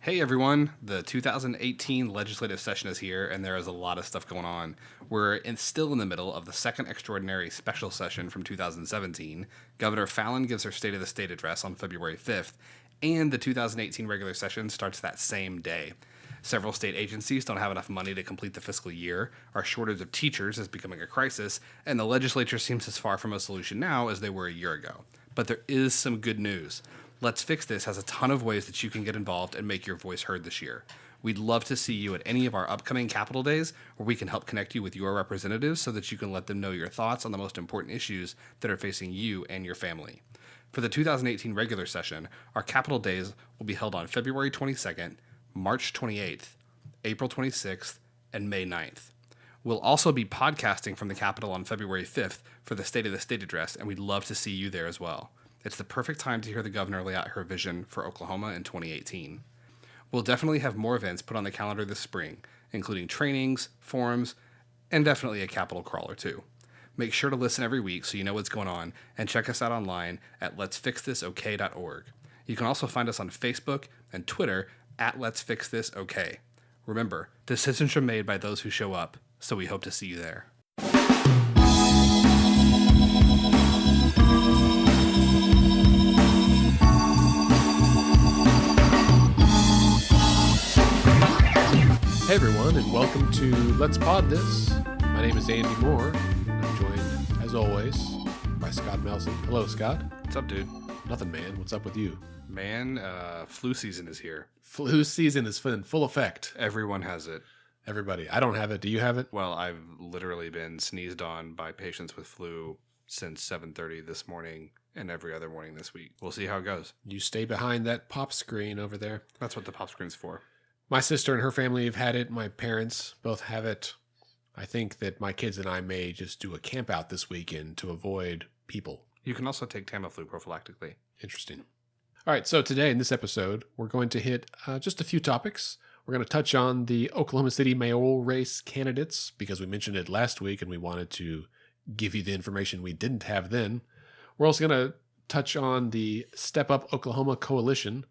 Hey everyone, the 2018 legislative session is here, and there is a lot of stuff going on. Still in the middle of the second extraordinary special session from 2017. Governor Fallin gives her State of the State address on February 5th, and the 2018 regular session starts that same day. Several state agencies don't have enough money to complete the fiscal year, our shortage of teachers is becoming a crisis, and the legislature seems as far from a solution now as they were a year ago. But there is some good news. Let's Fix This has a ton of ways that you can get involved and make your voice heard this year. We'd love to see you at any of our upcoming Capitol Days, where we can help connect you with your representatives so that you can let them know your thoughts on the most important issues that are facing you and your family. For the 2018 regular session, our Capitol Days will be held on February 22nd, March 28th, April 26th, and May 9th. We'll also be podcasting from the Capitol on February 5th for the State of the State address, and we'd love to see you there as well. It's the perfect time to hear the governor lay out her vision for Oklahoma in 2018. We'll definitely have more events put on the calendar this spring, including trainings, forums, and definitely a Capitol crawl or two. Make sure to listen every week so you know what's going on, and check us out online at letsfixthisok.org. You can also find us on Facebook and Twitter at Let's Fix This OK. Remember, decisions are made by those who show up, so we hope to see you there. Hey everyone, and welcome to Let's Pod This. My name is Andy Moore, and I'm joined, as always, by Scott Melson. Hello, Scott. What's up, dude? Nothing, man. What's up with you? Man, flu season is here. Flu season is in full effect. Everyone has it. Everybody. I don't have it. Do you have it? Well, I've literally been sneezed on by patients with flu since 7:30 this morning and every other morning this week. We'll see how it goes. You stay behind that pop screen over there. That's what the pop screen's for. My sister and her family have had it. My parents both have it. I think that my kids and I may just do a camp out this weekend to avoid people. You can also take Tamiflu prophylactically. Interesting. All right, so today in this episode, we're going to hit just a few topics. We're going to touch on the Oklahoma City mayoral race candidates because we mentioned it last week and we wanted to give you the information we didn't have then. We're also going to touch on the Step Up Oklahoma Coalition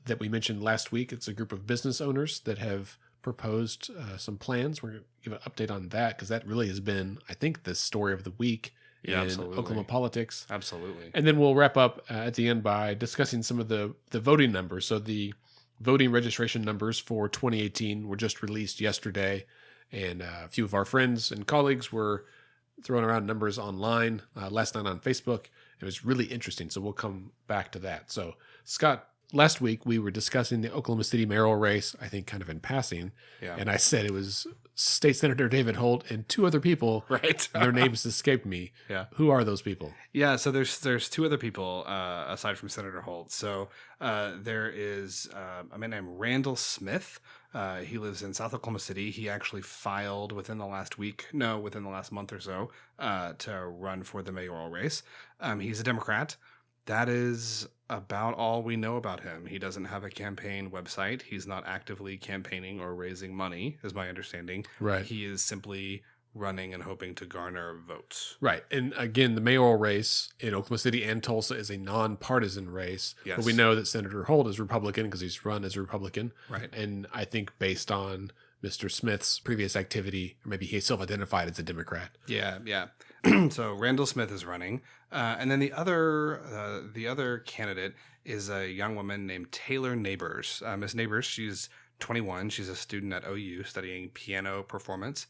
that we mentioned last week. It's a group of business owners that have proposed some plans. We're going to give an update on that because that really has been, I think, the story of the week in Oklahoma politics. Absolutely. And then we'll wrap up at the end by discussing some of the voting numbers. So the voting registration numbers for 2018 were just released yesterday, and a few of our friends and colleagues were throwing around numbers online last night on Facebook. It was really interesting, so we'll come back to that. So, Scott, last week we were discussing the Oklahoma City mayoral race, I think kind of in passing, and I said it was State Senator David Holt and two other people. Right. Their names escaped me. Yeah. Who are those people? Yeah, so there's two other people aside from Senator Holt. So there is a man named Randall Smith. He lives in South Oklahoma City. He actually filed within the last month or so to run for the mayoral race. He's a Democrat. That is about all we know about him. He doesn't have a campaign website. He's not actively campaigning or raising money, is my understanding. Right. He is simply running and hoping to garner votes. Right. And again, the mayoral race in Oklahoma City and Tulsa is a nonpartisan race. Yes. But we know that Senator Holt is Republican because he's run as a Republican. Right. And I think based on Mr. Smith's previous activity, or maybe he self-identified as a Democrat. Yeah. So Randall Smith is running. And then the other candidate is a young woman named Taylor Neighbors. Miss Neighbors, she's 21. She's a student at OU studying piano performance.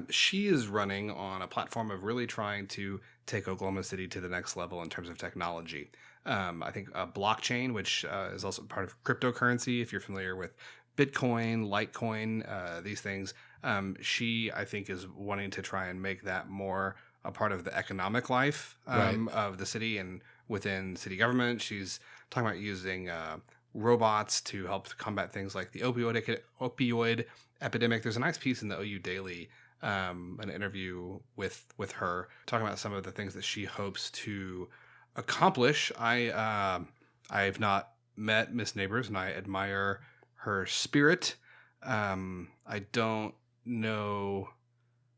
She is running on a platform of really trying to take Oklahoma City to the next level in terms of technology. I think blockchain, which is also part of cryptocurrency, if you're familiar with Bitcoin, Litecoin, these things. She, I think, is wanting to try and make that more a part of the economic life of the city and within city government. She's talking about using robots to help combat things like the opioid epidemic. There's a nice piece in the OU Daily, an interview with her, talking about some of the things that she hopes to accomplish. I've not met Miss Neighbors, and I admire her spirit. I don't know.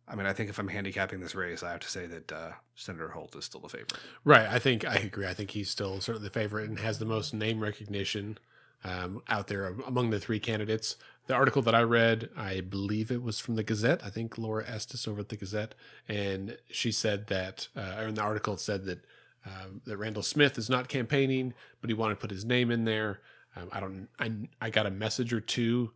I mean, I think if I'm handicapping this race, I have to say that Senator Holt is still the favorite. Right. I agree. I think he's still certainly the favorite and has the most name recognition. out there among the three candidates. The article that I read, I believe it was from the Gazette. I think Laura Estes over at the Gazette, and she said that, or in the article it said that that Randall Smith is not campaigning, but he wanted to put his name in there. I got a message or two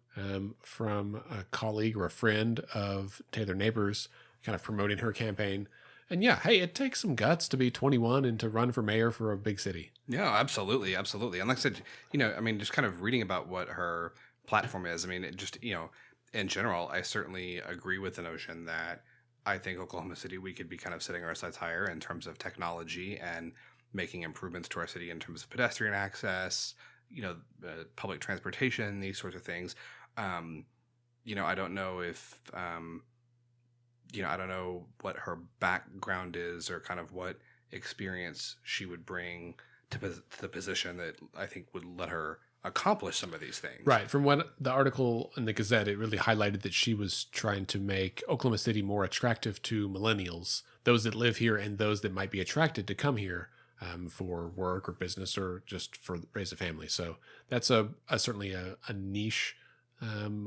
from a colleague or a friend of Taylor Neighbors, kind of promoting her campaign. And yeah, hey, it takes some guts to be 21 and to run for mayor for a big city. Yeah, absolutely, absolutely. And like I said, I mean, just kind of reading about what her platform is. I mean, it just, in general, I certainly agree with the notion that I think Oklahoma City, we could be kind of setting our sights higher in terms of technology and making improvements to our city in terms of pedestrian access, public transportation, these sorts of things. I don't know if, I don't know what her background is or kind of what experience she would bring to the position that I think would let her accomplish some of these things. Right. From what the article in the Gazette, it really highlighted that she was trying to make Oklahoma City more attractive to millennials, those that live here and those that might be attracted to come here for work or business or just for raise a family. So that's certainly a niche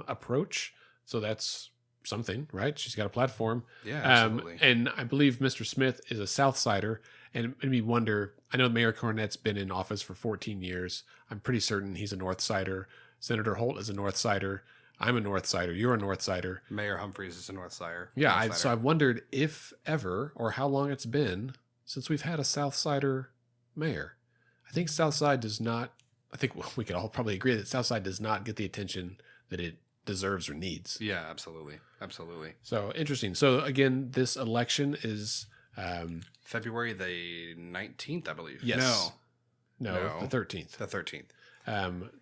approach. So that's something, right? She's got a platform. Yeah, absolutely. And I believe Mr. Smith is a Southsider. And it made me wonder, I know Mayor Cornett's been in office for 14 years. I'm pretty certain he's a Northsider. Senator Holt is a Northsider. I'm a Northsider. You're a Northsider. Mayor Humphreys is a Northsider. Yeah, so I've wondered if ever or how long it's been since we've had a Southsider mayor. I think Southside does not, I think we could all probably agree that Southside does not get the attention that it deserves or needs. Yeah, absolutely. Absolutely. So interesting. So again, this election is February the 19th, I believe. Yes. No, the 13th. The 13th.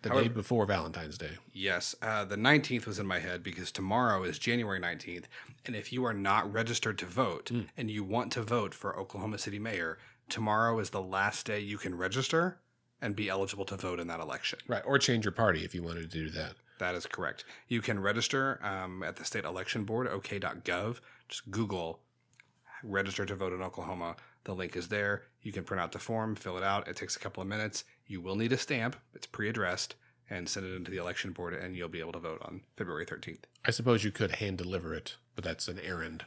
Day before Valentine's Day. Yes. The 19th was in my head because tomorrow is January 19th. And if you are not registered to vote and you want to vote for Oklahoma City mayor, tomorrow is the last day you can register and be eligible to vote in that election. Right. Or change your party if you wanted to do that. That is correct. You can register at the state election board, ok.gov. Just Google register to vote in Oklahoma. The link is there. You can print out the form, fill it out. It takes a couple of minutes. You will need a stamp. It's pre-addressed, and send it into the election board, and you'll be able to vote on February 13th. I suppose you could hand deliver it, but that's an errand.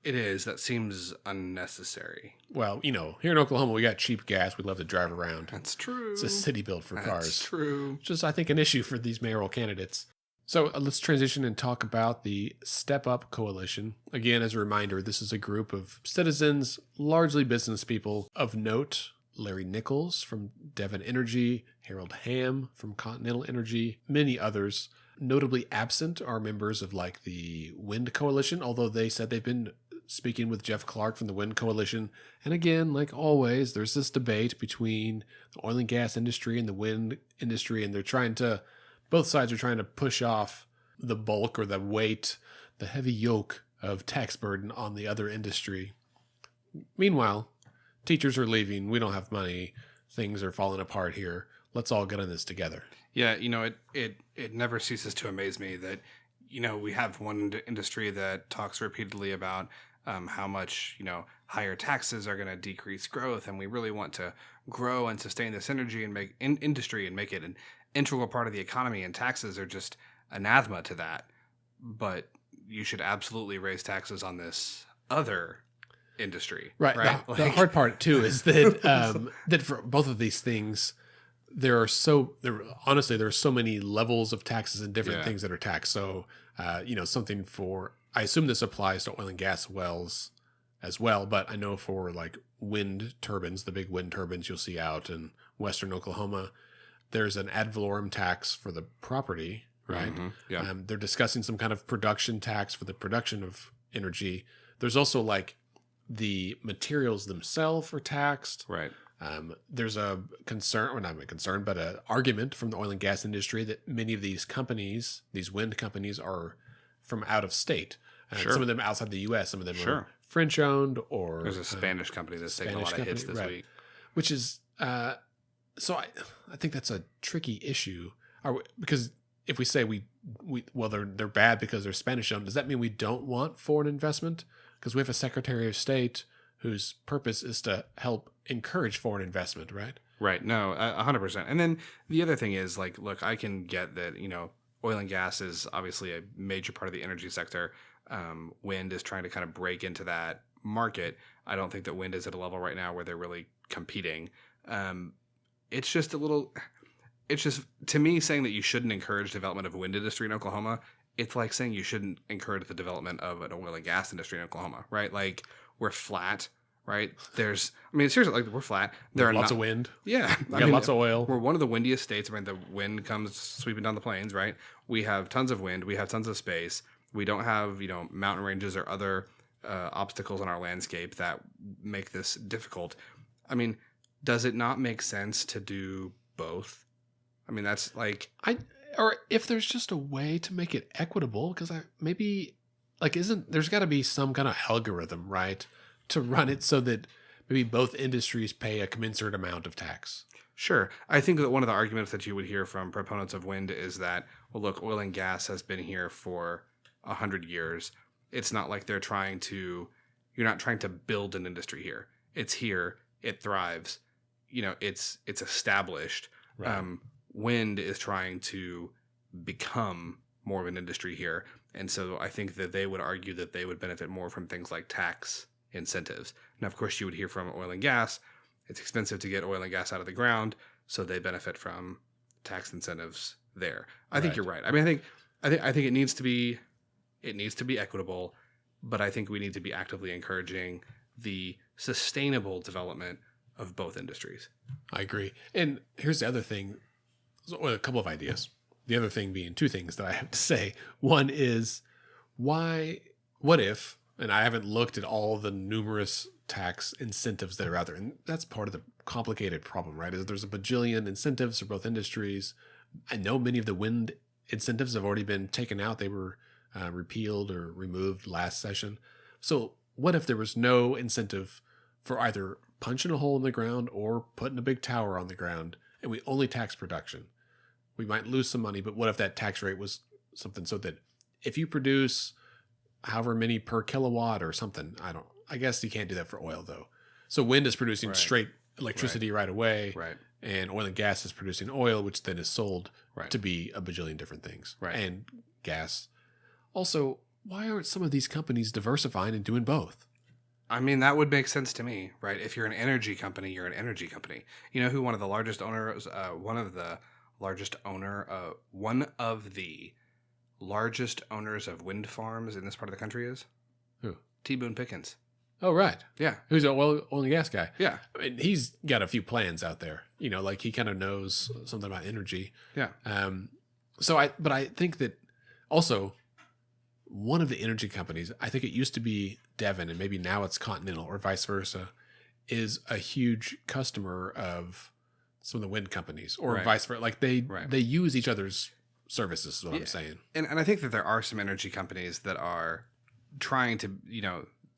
It is. That seems unnecessary. Well, here in Oklahoma, we got cheap gas. We love to drive around. That's true. It's a city built for cars. That's true. Just, I think, an issue for these mayoral candidates. So let's transition and talk about the Step Up Coalition. Again, as a reminder, this is a group of citizens, largely business people of note. Larry Nichols from Devon Energy, Harold Hamm from Continental Energy, many others. Notably absent are members of the Wind Coalition, although they said they've been speaking with Jeff Clark from the Wind Coalition. And again, like always, there's this debate between the oil and gas industry and the wind industry, and both sides are trying to push off the bulk or the weight, the heavy yoke of tax burden on the other industry. Meanwhile, teachers are leaving. We don't have money. Things are falling apart here. Let's all get on this together. Yeah, it never ceases to amaze me that, we have one industry that talks repeatedly about how much, higher taxes are going to decrease growth. And we really want to grow and sustain this energy and make industry and make it an integral part of the economy. And taxes are just anathema to that. But you should absolutely raise taxes on this other industry. Right. The hard part, too, is that that for both of these things, there are so many levels of taxes and different things that are taxed. So, something for, I assume this applies to oil and gas wells as well, but I know for wind turbines, the big wind turbines you'll see out in western Oklahoma, there's an ad valorem tax for the property, right? Mm-hmm. Yeah. They're discussing some kind of production tax for the production of energy. There's also the materials themselves are taxed. Right. There's a concern, or not a concern, but an argument from the oil and gas industry that many of these companies, these wind companies, are from out of state. Sure. Some of them outside the U.S., some of them Sure. are French-owned or... There's a Spanish company that's taking a lot of hits this week. Which is... so I think that's a tricky issue. Because if we say they're bad because they're Spanish-owned, does that mean we don't want foreign investment? Because we have a Secretary of State whose purpose is to help encourage foreign investment, right? Right. No, 100%. And then the other thing is like, look, I can get that, oil and gas is obviously a major part of the energy sector. Wind is trying to kind of break into that market. I don't think that wind is at a level right now where they're really competing. It's just to me saying that you shouldn't encourage development of a wind industry in Oklahoma. It's like saying you shouldn't encourage the development of an oil and gas industry in Oklahoma, right? Like we're flat, right? Seriously, like we're flat. There are Lots of wind. Yeah. We got lots of oil. We're one of the windiest states. I mean, the wind comes sweeping down the plains, right? We have tons of wind. We have tons of space. We don't have, mountain ranges or other obstacles in our landscape that make this difficult. I mean, does it not make sense to do both? I mean, that's like... Or if there's just a way to make it equitable, because there's got to be some kind of algorithm, right? To run it so that maybe both industries pay a commensurate amount of tax. Sure. I think that one of the arguments that you would hear from proponents of wind is that, well, look, oil and gas has been here for 100 years. It's not like you're not trying to build an industry here. It's here. It thrives. It's established. Right. Wind is trying to become more of an industry here. And so I think that they would argue that they would benefit more from things like tax incentives. Now, of course, you would hear from oil and gas. It's expensive to get oil and gas out of the ground, so they benefit from tax incentives there. I think you're right. I mean, I think it needs to be equitable, but I think we need to be actively encouraging the sustainable development of both industries. I agree. And here's the other thing. A couple of ideas. The other thing being two things that I have to say. One is what if, and I haven't looked at all the numerous tax incentives that are out there, and that's part of the complicated problem, right? Is there's a bajillion incentives for both industries. I know many of the wind incentives have already been taken out. They were repealed or removed last session. So what if there was no incentive for either punching a hole in the ground or putting a big tower on the ground, and we only tax production? We might lose some money, but what if that tax rate was something so that if you produce however many per kilowatt or something, I guess you can't do that for oil though. So wind is producing straight electricity right away. Right. And oil and gas is producing oil, which then is sold Right. to be a bajillion different things. Right. And gas. Also, why aren't some of these companies diversifying and doing both? I mean, that would make sense to me, right? If you're an energy company, you're an energy company. You know who one of the largest owners of wind farms in this part of the country is? Who? T. Boone Pickens. Oh, right. Yeah. Who's an oil and gas guy. Yeah. I mean, he's got a few plans out there, like he kind of knows something about energy. Yeah. But I think that also one of the energy companies, I think it used to be Devon and maybe now it's Continental or vice versa, is a huge customer of some of the wind companies or vice versa. Like they use each other's services is what I'm saying. And I think that there are some energy companies that are trying to,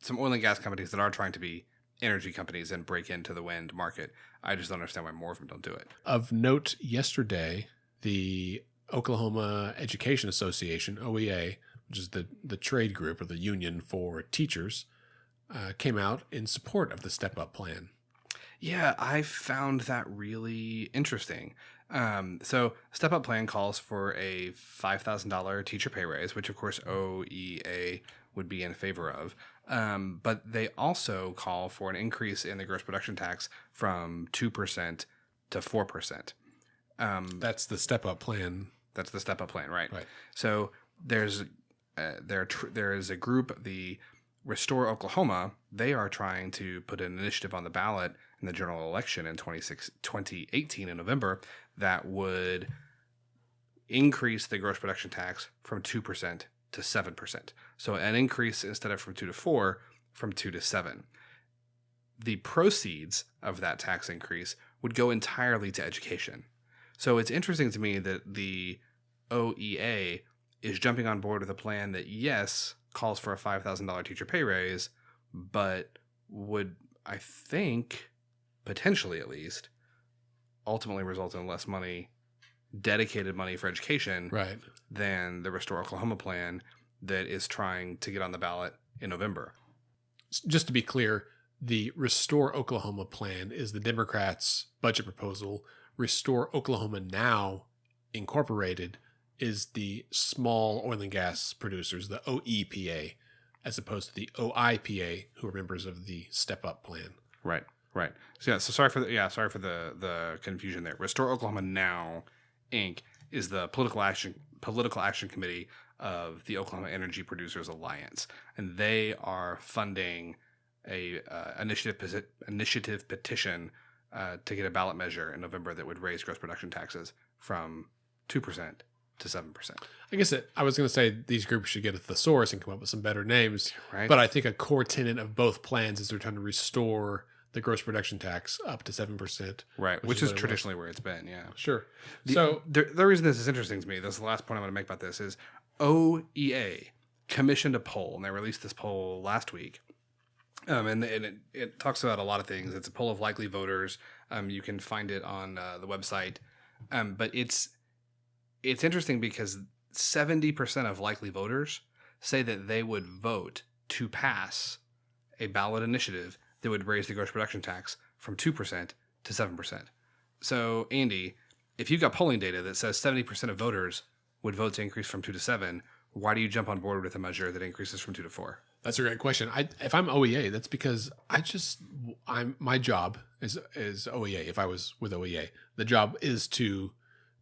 some oil and gas companies that are trying to be energy companies and break into the wind market. I just don't understand why more of them don't do it. Of note, yesterday, the Oklahoma Education Association, OEA, which is the trade group or the union for teachers, came out in support of the Step Up plan. Yeah, I found that really interesting. So Step Up plan calls for a $5,000 teacher pay raise, which of course OEA would be in favor of. But they also call for an increase in the gross production tax from 2% to 4%. That's the Step Up plan. That's the Step Up plan, right? Right. So there is a group, the Restore Oklahoma. They are trying to put an initiative on the ballot in the general election in 2018 in November that would increase the gross production tax from 2% to 7%. So an increase instead of from 2 to 4, from 2 to 7. The proceeds of that tax increase would go entirely to education. So it's interesting to me that the OEA is jumping on board with a plan that, yes, calls for a $5,000 teacher pay raise, but would, I think, potentially at least, ultimately result in less money, dedicated money for education, right, than the Restore Oklahoma plan that is trying to get on the ballot in November. Just to be clear, The Restore Oklahoma plan is the Democrats' budget proposal. Restore Oklahoma Now Incorporated is the small oil and gas producers, the OEPA, as opposed to the OIPA, who are members of the Step Up plan. Right. So sorry for the confusion there. Restore Oklahoma Now, Inc. is the political action committee of the Oklahoma Energy Producers Alliance, and they are funding a initiative petition to get a ballot measure in November that would raise gross production taxes from 2% to 7%. I guess I was going to say these groups should get a thesaurus and come up with some better names, Right. But I think a core tenet of both plans is they're trying to restore the gross production tax up to 7%. Right, which is traditionally where it's been, yeah. Sure. The reason this is interesting to me, this is the last point I'm going to make about this, is OEA commissioned a poll, and they released this poll last week. And it talks about a lot of things. It's a poll of likely voters. You can find it on the website. But it's interesting because 70% of likely voters say that they would vote to pass a ballot initiative that would raise the gross production tax from 2% to 7%. So, Andy, if you've got polling data that says 70% of voters would vote to increase from 2 to 7, why do you jump on board with a measure that increases from 2 to 4? That's a great question. If I'm OEA, that's because my job is OEA. If I was with OEA, the job is to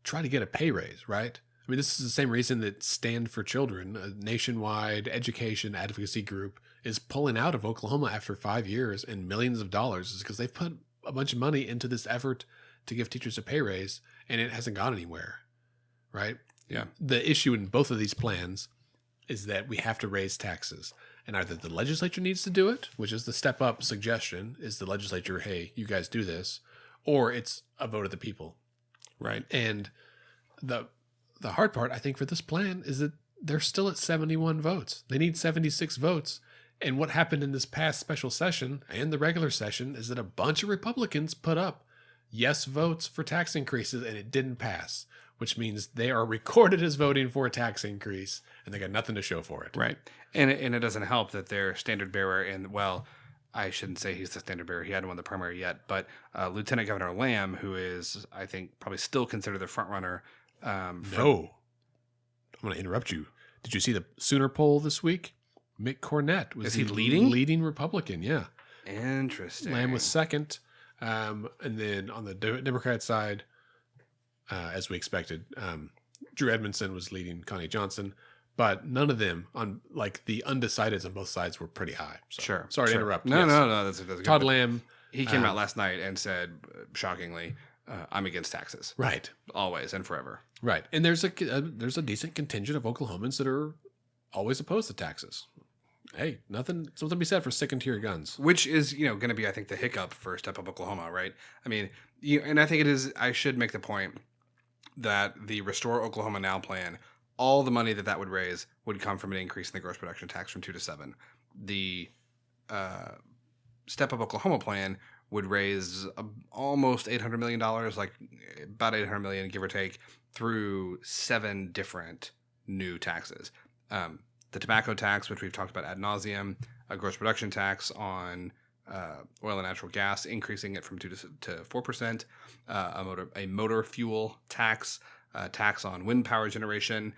try to get a pay raise, right? I mean, this is the same reason that Stand for Children, a nationwide education advocacy group, is pulling out of Oklahoma after 5 years and millions of dollars, is because they've put a bunch of money into this effort to give teachers a pay raise, and it hasn't gone anywhere, right? Yeah. The issue in both of these plans is that we have to raise taxes. And either the legislature needs to do it, which is the Step Up suggestion, is the legislature, hey, you guys do this, or it's a vote of the people. Right. And the hard part, I think, for this plan is that they're still at 71 votes. They need 76 votes. And what happened in this past special session and the regular session is that a bunch of Republicans put up yes votes for tax increases, and it didn't pass, which means they are recorded as voting for a tax increase, and they got nothing to show for it. Right. And it doesn't help that their standard bearer, and well, I shouldn't say he's the standard bearer. He hadn't won the primary yet, but Lieutenant Governor Lamb, who is, I think, probably still considered the front runner. No. I'm going to interrupt you. Did you see the Sooner poll this week? Mick Cornett was Is he leading? Leading Republican, yeah. Interesting. Lamb was second. And then on the Democrat side, as we expected, Drew Edmondson was leading Connie Johnson. But none of them, on like the undecideds on both sides, were pretty high. So, Sure. Sorry to interrupt. No, Yes. no. That's good. Todd Lamb. He came out last night and said, shockingly, I'm against taxes. Right. Always and forever. Right. And there's a decent contingent of Oklahomans that are always opposed to taxes. Hey, something to be said for sticking to your guns. Which is, going to be, I think, the hiccup for Step Up Oklahoma, right? I mean, and I think it is, I should make the point that the Restore Oklahoma Now plan, all the money that would raise would come from an increase in the gross production tax from 2 to 7. The Step Up Oklahoma plan would raise almost $800 million, like about $800 million, give or take, through 7 different new taxes. The tobacco tax, which we've talked about ad nauseum, a gross production tax on oil and natural gas, increasing it from 2 to 4%, a motor fuel tax, tax on wind power generation,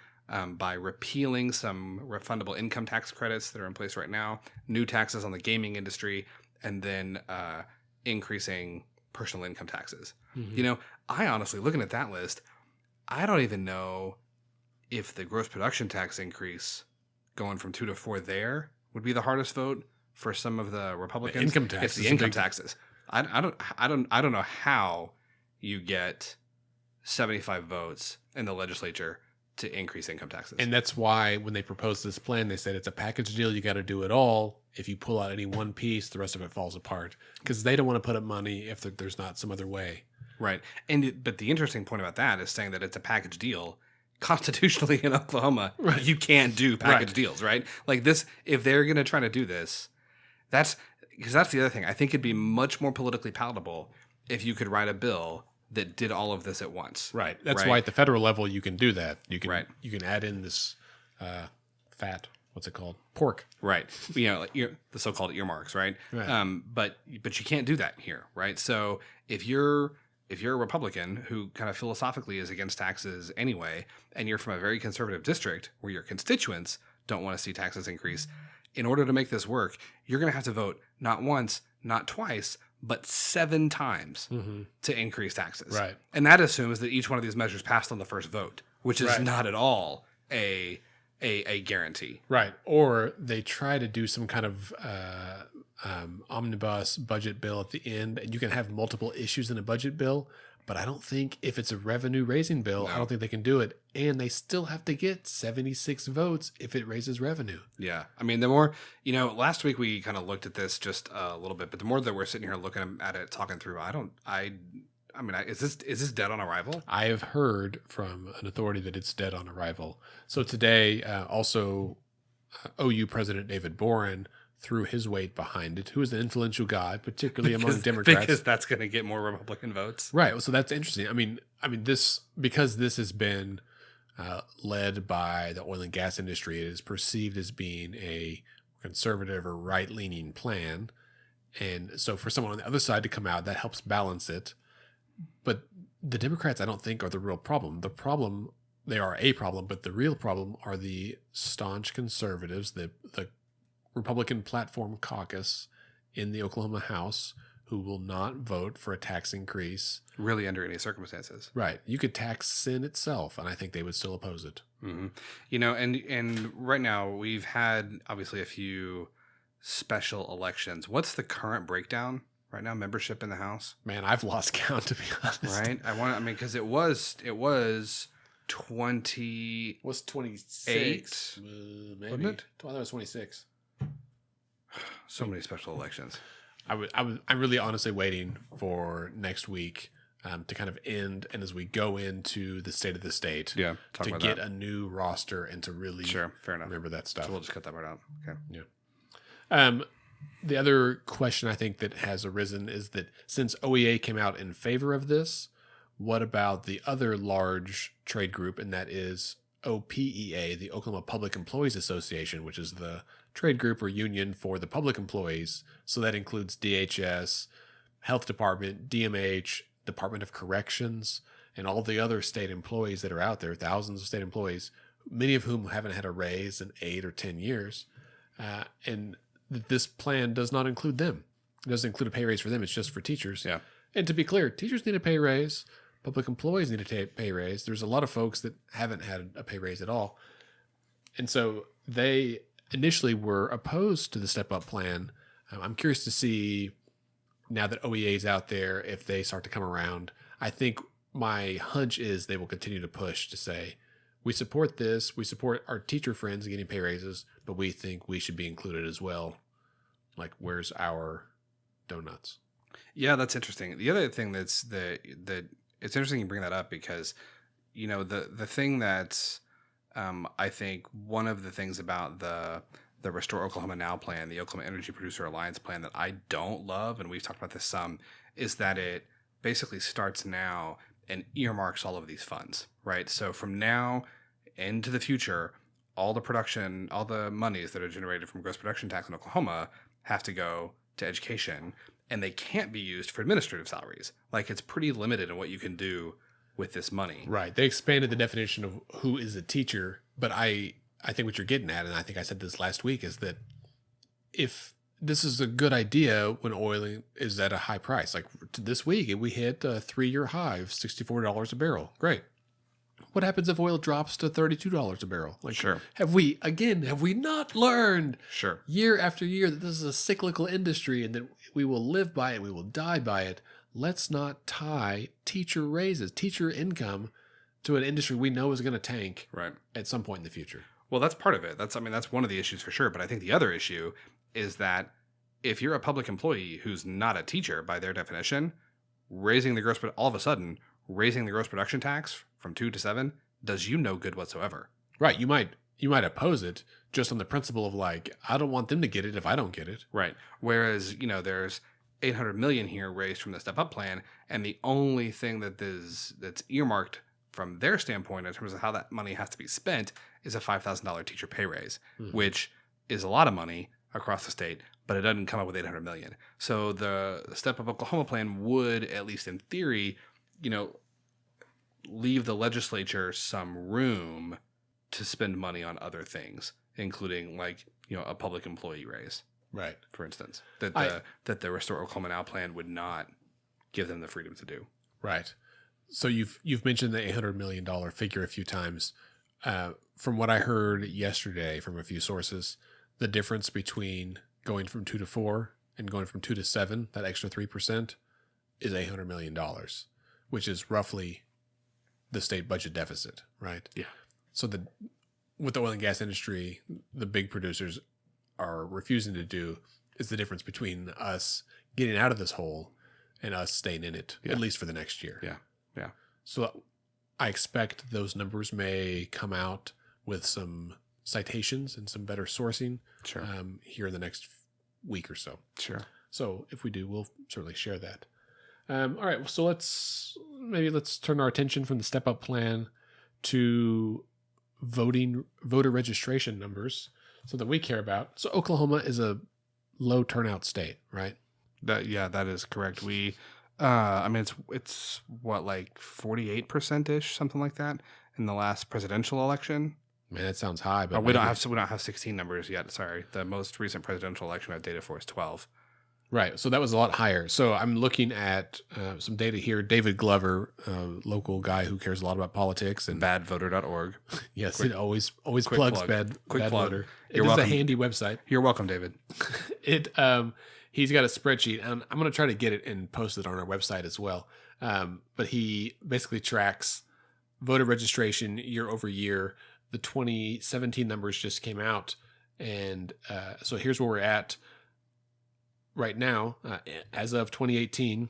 by repealing some refundable income tax credits that are in place right now, new taxes on the gaming industry, and then increasing personal income taxes. Mm-hmm. I honestly, looking at that list, I don't even know if the gross production tax increase going from 2 to 4 there would be the hardest vote for some of the Republicans. The income tax. It's the income taxes. I don't know how you get 75 votes in the legislature to increase income taxes. And that's why when they proposed this plan, they said it's a package deal. You got to do it all. If you pull out any one piece, the rest of it falls apart, because they don't want to put up money if there's not some other way. Right. But the interesting point about that is saying that it's a package deal. Constitutionally in Oklahoma, right, you can't do package deals, right? Like this, if they're going to try to do this, that's the other thing. I think it'd be much more politically palatable if you could write a bill that did all of this at once. Right. That's why at the federal level you can do that. You can Right. you can add in this fat what's it called? Pork. Right. Like the so-called earmarks, right? Right. But you can't do that here, right? So if you're a Republican who kind of philosophically is against taxes anyway, and you're from a very conservative district where your constituents don't want to see taxes increase, in order to make this work, you're going to have to vote not once, not twice, but 7 times to increase taxes. Right. And that assumes that each one of these measures passed on the first vote, which is Right. not at all a guarantee. Right. Or they try to do some kind of omnibus budget bill at the end, and you can have multiple issues in a budget bill. But I don't think if it's a revenue raising bill, I don't think they can do it. And they still have to get 76 votes if it raises revenue. Yeah. I mean, the more, last week we kind of looked at this just a little bit, but the more that we're sitting here looking at it, talking through, is this dead on arrival? I have heard from an authority that it's dead on arrival. So today, also OU President David Boren threw his weight behind it, who is an influential guy, particularly among Democrats. Because that's going to get more Republican votes. Right. So that's interesting. I mean, because this has been led by the oil and gas industry, it is perceived as being a conservative or right-leaning plan. And so for someone on the other side to come out, that helps balance it. But the Democrats, I don't think, are the real problem. They are a problem, but the real problem are the staunch conservatives, the Republican Platform Caucus in the Oklahoma House, who will not vote for a tax increase. Really, under any circumstances. Right. You could tax sin itself, and I think they would still oppose it. Mm-hmm. And right now we've had obviously a few special elections. What's the current breakdown right now? Membership in the House? Man, I've lost count, to be honest. Right. Because it was 20. Was 26? Maybe. Wasn't it? I thought it was 26. So many special elections. I'm really honestly waiting for next week to kind of end, and as we go into the state of the state, to get a new roster and to really fair enough. remember that stuff. So we'll just cut that part out. Okay. Yeah. The other question I think that has arisen is that since OEA came out in favor of this, what about the other large trade group, and that is OPEA, the Oklahoma Public Employees Association, which is the trade group or union for the public employees. So that includes DHS, Health Department, DMH, Department of Corrections, and all the other state employees that are out there, thousands of state employees, many of whom haven't had a raise in 8 or 10 years. And this plan does not include them. It doesn't include a pay raise for them. It's just for teachers. Yeah. And to be clear, teachers need a pay raise. Public employees need a pay raise. There's a lot of folks that haven't had a pay raise at all. And so they initially were opposed to the step-up plan. I'm curious to see, now that OEA is out there, if they start to come around. I think my hunch is they will continue to push to say, we support this, we support our teacher friends getting pay raises, but we think we should be included as well. Like, where's our donuts? Yeah, that's interesting. The other thing it's interesting you bring that up because, the thing that's, I think one of the things about the Restore Oklahoma Now plan, the Oklahoma Energy Producer Alliance plan that I don't love, and we've talked about this some, is that it basically starts now and earmarks all of these funds, right? So from now into the future, all the production, all the monies that are generated from gross production tax in Oklahoma have to go to education, and they can't be used for administrative salaries. Like, it's pretty limited in what you can do with this money. Right. They expanded the definition of who is a teacher, but I think what you're getting at, and I think I said this last week, is that if this is a good idea when oil is at a high price, like this week, we hit a 3-year high of $64 a barrel. Great. What happens if oil drops to $32 a barrel? Like, Sure. Have we not learned year after year that this is a cyclical industry and that we will live by it, we will die by it? Let's not tie teacher raises, teacher income to an industry we know is going to tank at some point in the future. Well, that's part of it. That's one of the issues for sure. But I think the other issue is that if you're a public employee who's not a teacher by their definition, all of a sudden raising the gross production tax from 2 to 7 does you no good whatsoever. Right. You might oppose it just on the principle of, like, I don't want them to get it if I don't get it. Right. Whereas, there's $800 million here raised from the Step Up plan, and the only thing that's earmarked from their standpoint, in terms of how that money has to be spent, is a $5,000 teacher pay raise, which is a lot of money across the state, but it doesn't come up with $800 million. So the Step Up Oklahoma plan would, at least in theory, leave the legislature some room to spend money on other things, including a public employee raise, Right. for instance, that the Restore Oklahoma Now plan would not give them the freedom to do. Right. So you've mentioned the $800 million figure a few times. From what I heard yesterday from a few sources, the difference between going from 2 to 4 and going from 2 to 7, that extra 3%, is $800 million, which is roughly the state budget deficit, right? Yeah. So with the oil and gas industry, the big producers are refusing to do is the difference between us getting out of this hole and us staying in it, at least for the next year. Yeah. Yeah. So I expect those numbers may come out with some citations and some better sourcing Sure. here in the next week or so. Sure. So if we do, we'll certainly share that. All right. So let's turn our attention from the Step Up plan to voter registration numbers, so that we care about. So Oklahoma is a low turnout state, right? That is correct. We, it's what, like 48% ish, something like that, in the last presidential election. Man, that sounds high, but we don't have 16 numbers yet. Sorry, the most recent presidential election I have data for is 12. Right. So that was a lot higher. So I'm looking at some data here. David Glover, local guy who cares a lot about politics, and badvoter.org. Yes, it always plugs plug. Bad Quick plug. Voter. You're It is welcome. a handy website. You're welcome, David. He's got a spreadsheet, and I'm going to try to get it and post it on our website as well. But he basically tracks voter registration year over year. The 2017 numbers just came out, and so here's where we're at right now. As of 2018,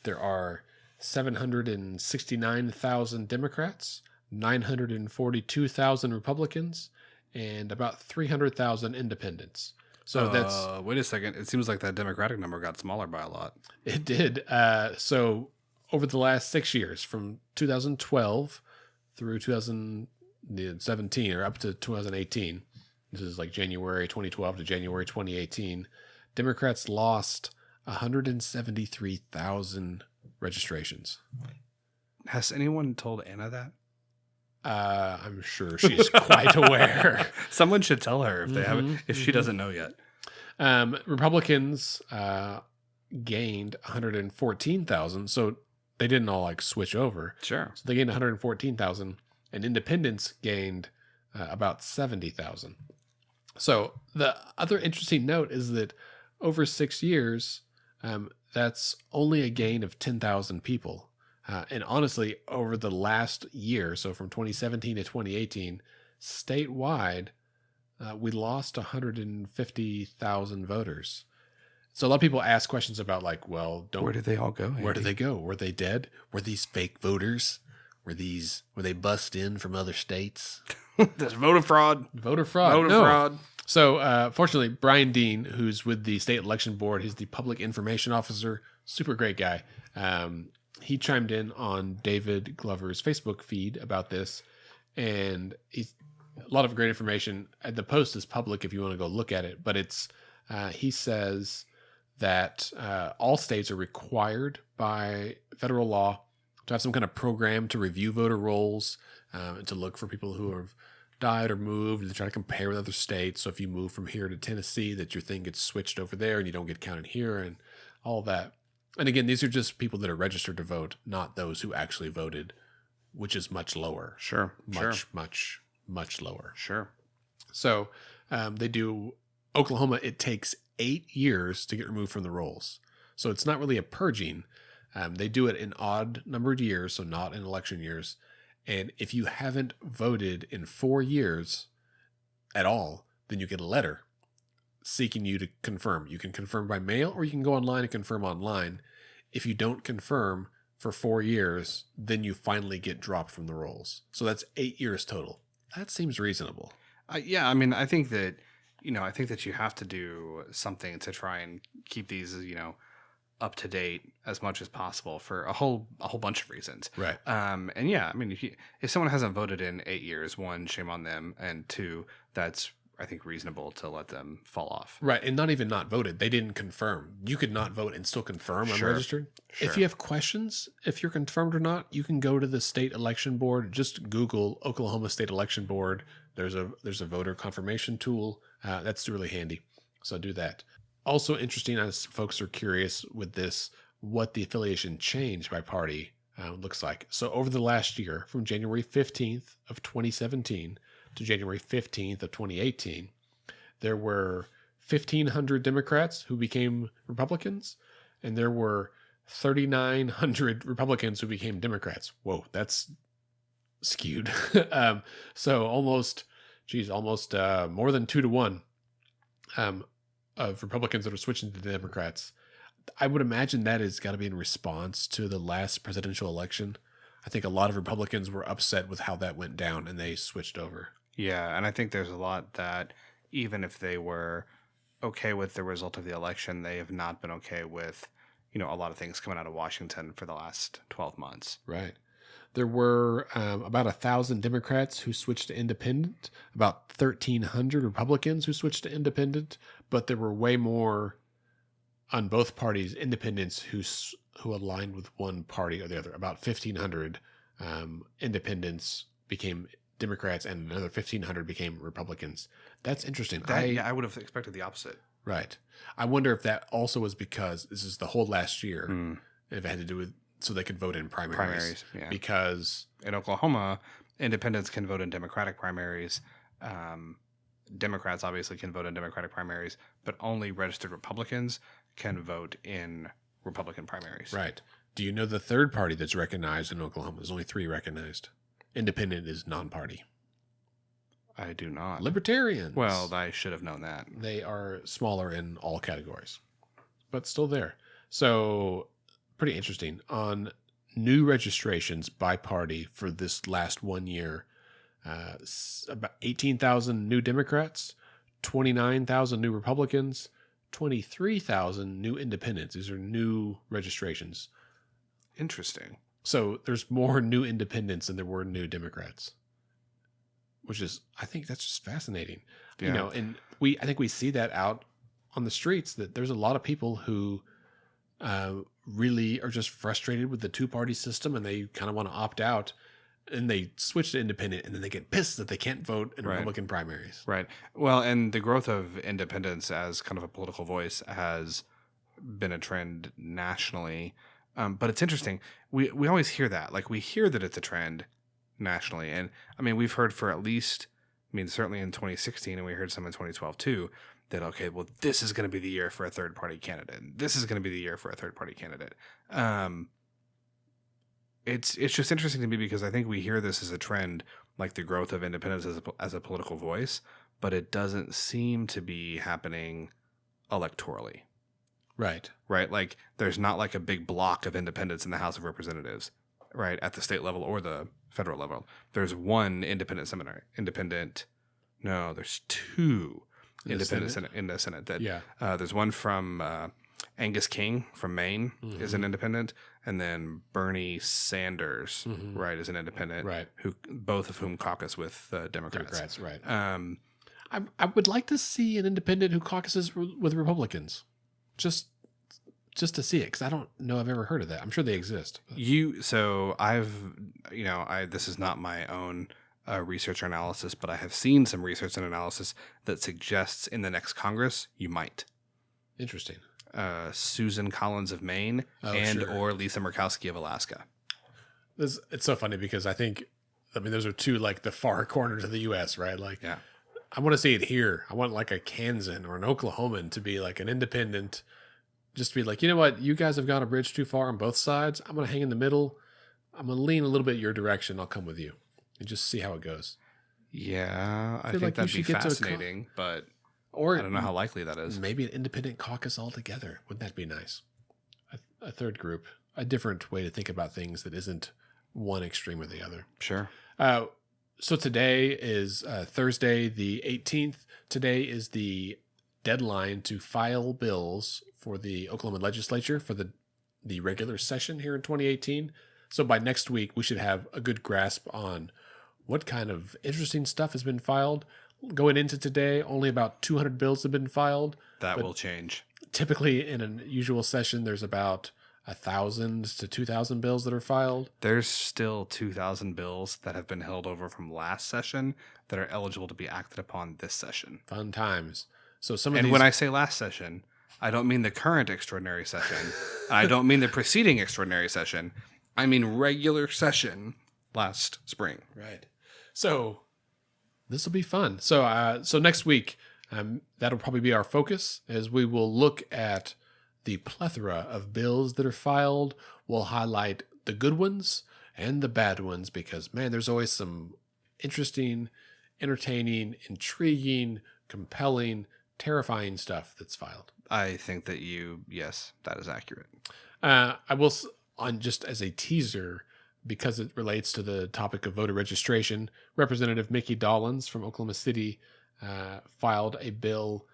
there are 769,000 Democrats, 942,000 Republicans, and about 300,000 independents. So that's... Wait a second. It seems like that Democratic number got smaller by a lot. It did. So over the last 6 years, from 2012 through 2017, or up to 2018, this is like January 2012 to January 2018, Democrats lost 173,000 registrations. Has anyone told Anna that? I'm sure she's quite aware. Someone should tell her if they haven't, if she doesn't know yet. Republicans gained 114,000, so they didn't all switch over. Sure. So they gained 114,000, and independents gained about 70,000. So the other interesting note is that over 6 years, that's only a gain of 10,000 people. And honestly, over the last year, so from 2017 to 2018, statewide, we lost 150,000 voters. So a lot of people ask questions about where did they all go? Where did they go? Were they dead? Were these fake voters? Were they bussed in from other states? There's voter fraud. Voter fraud. Voter fraud. So fortunately, Brian Dean, who's with the state election board, he's the public information officer, super great guy. He chimed in on David Glover's Facebook feed about this, and he's a lot of great information. The post is public if you want to go look at it, but it's he says that all states are required by federal law to have some kind of program to review voter rolls and to look for people who have died or moved, and to try to compare with other states. So if you move from here to Tennessee, that your thing gets switched over there and you don't get counted here, and all that. And again, these are just people that are registered to vote, not those who actually voted, which is much lower. Sure. Much lower. Sure. So they do Oklahoma. It takes 8 years to get removed from the rolls. So it's not really a purging. They do it in odd numbered years, so not in election years. And if you haven't voted in 4 years at all, then you get a letter seeking you to confirm. You can confirm by mail, or you can go online and confirm online. If you don't confirm for 4 years, then you finally get dropped from the rolls. So that's 8 years total. That seems reasonable. Yeah, I mean, I think that you have to do something to try and keep these, up to date as much as possible for a whole bunch of reasons. Right. And yeah, I mean, if someone hasn't voted in 8 years, one, shame on them, and two, that's I think reasonable to let them fall off. Right. And not even not voted. They didn't confirm. You could not vote and still confirm Sure. unregistered. Sure. If you have questions, if you're confirmed or not, you can go to the state election board. Just Google Oklahoma State Election Board. There's a voter confirmation tool. That's really handy. So do that. Also interesting, as folks are curious with this, what the affiliation change by party looks like. So over the last year, from January 15th of 2017 to January 15th of 2018, there were 1,500 Democrats who became Republicans, and there were 3,900 Republicans who became Democrats. Whoa, that's skewed. So almost more than 2 to 1 of Republicans that are switching to the Democrats. I would imagine that has got to be in response to the last presidential election. I think a lot of Republicans were upset with how that went down, and they switched over. Yeah, and I think there's a lot that even if they were okay with the result of the election, they have not been okay with, a lot of things coming out of Washington for the last 12 months. Right. There were about 1,000 Democrats who switched to independent, about 1,300 Republicans who switched to independent, but there were way more on both parties independents who aligned with one party or the other. About 1,500 independents became Democrats, and another 1,500 became Republicans. That's interesting. I would have expected the opposite. Right. I wonder if that also was because this is the whole last year, if it had to do with so they could vote in primaries. Yeah. Because in Oklahoma, independents can vote in Democratic primaries. Democrats obviously can vote in Democratic primaries, but only registered Republicans can vote in Republican primaries. Right. Do you know the third party that's recognized in Oklahoma? There's only 3 recognized. Independent is non-party. I do not. Libertarians. Well, I should have known that. They are smaller in all categories, but still there. So pretty interesting. On new registrations by party for this last 1 year, about 18,000 new Democrats, 29,000 new Republicans, 23,000 new independents. These are new registrations. Interesting. So there's more new independents than there were new Democrats, which is, I think that's just fascinating. Yeah. And I think we see that out on the streets, that there's a lot of people who really are just frustrated with the 2-party system, and they kind of want to opt out, and they switch to independent, and then they get pissed that they can't vote in Republican primaries. Right. Well, and the growth of independence as kind of a political voice has been a trend nationally. But it's interesting. We always hear that. Like, we hear that it's a trend nationally. And I mean, we've heard for at least, certainly in 2016, and we heard some in 2012 too, that, okay, well, this is going to be the year for a third party candidate. This is going to be the year for a third party candidate. It's just interesting to me because I think we hear this as a trend, like the growth of independence as a political voice, but it doesn't seem to be happening electorally. Right. Right. Like, there's not like a big block of independents in the House of Representatives, right, at the state level or the federal level. There's one independent seminary. There's 2 independent Senate in the Senate. There's one from Angus King from Maine is an independent, and then Bernie Sanders, right, is an independent, right, who both of whom caucus with Democrats. Right. I would like to see an independent who caucuses with Republicans, just to see it, because I don't know I've ever heard of that. I'm sure they exist. This is not my own research or analysis, but I have seen some research and analysis that suggests in the next Congress you might. Interesting. Susan Collins of Maine or Lisa Murkowski of Alaska. It's so funny because I mean, those are 2 like the far corners of the U.S., right? Like, yeah. I want to see it here. I want like a Kansan or an Oklahoman to be like an independent, just to be like, you know what, you guys have gone a bridge too far on both sides. I'm going to hang in the middle. I'm going to lean a little bit your direction. I'll come with you and just see how it goes. Yeah, I think like that'd be fascinating, but I don't know how likely that is. Maybe an independent caucus altogether. Wouldn't that be nice? A third group, a different way to think about things that isn't one extreme or the other. Sure. So today is Thursday, the 18th. Today is the deadline to file bills for the Oklahoma legislature for the regular session here in 2018. So by next week, we should have a good grasp on what kind of interesting stuff has been filed. Going into today, only about 200 bills have been filed. That will change. Typically, in an usual session, there's about 1,000 to 2,000 bills that are filed. There's still 2,000 bills that have been held over from last session that are eligible to be acted upon this session. Fun times. So some of And these... when I say last session, I don't mean the current extraordinary session. I don't mean the preceding extraordinary session. I mean regular session last spring. Right. So this will be fun. So next week, that'll probably be our focus, as we will look at the plethora of bills that are filed. We'll highlight the good ones and the bad ones, because, man, there's always some interesting, entertaining, intriguing, compelling, terrifying stuff that's filed. I think that yes, that is accurate. I will, on just as a teaser, because it relates to the topic of voter registration, Representative Mickey Dollins from Oklahoma City filed a bill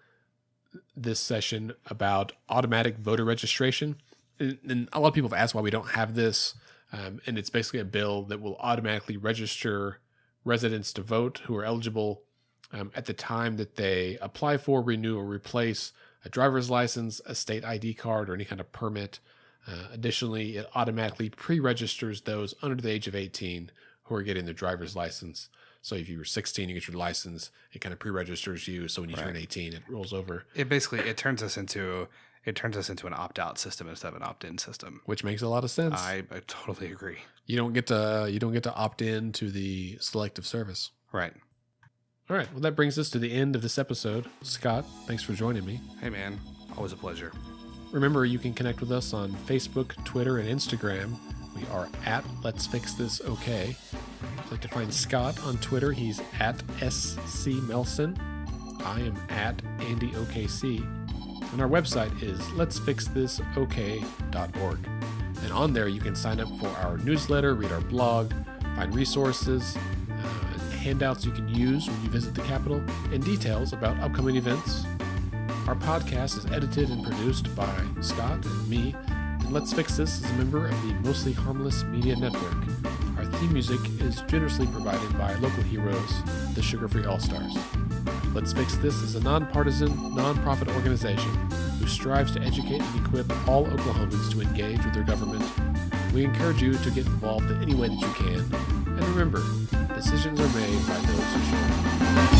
this session about automatic voter registration. And a lot of people have asked why we don't have this. And it's basically a bill that will automatically register residents to vote who are eligible at the time that they apply for, renew, or replace a driver's license, a state ID card, or any kind of permit. Additionally, it automatically pre-registers those under the age of 18 who are getting their driver's license. So if you were 16, you get your license, it kind of pre-registers you. So when you turn 18, it rolls over. It turns us into an opt-out system instead of an opt-in system, Which makes a lot of sense. I totally agree. You don't get to opt in to the selective service. Right. All right. Well, that brings us to the end of this episode. Scott, thanks for joining me. Hey, man. Always a pleasure. Remember, you can connect with us on Facebook, Twitter, and Instagram. We are at Let's Fix This OK. If you'd like to find Scott on Twitter, he's at SCMelson. I am at AndyOKC. And our website is letsfixthisok.org. And on there, you can sign up for our newsletter, read our blog, find resources, handouts you can use when you visit the Capitol, and details about upcoming events. Our podcast is edited and produced by Scott and me, and Let's Fix This is a member of the Mostly Harmless Media Network. Our theme music is generously provided by local heroes, the Sugar Free All-Stars. Let's Fix This is a nonpartisan, nonprofit organization who strives to educate and equip all Oklahomans to engage with their government. We encourage you to get involved in any way that you can. And remember, decisions are made by those who should.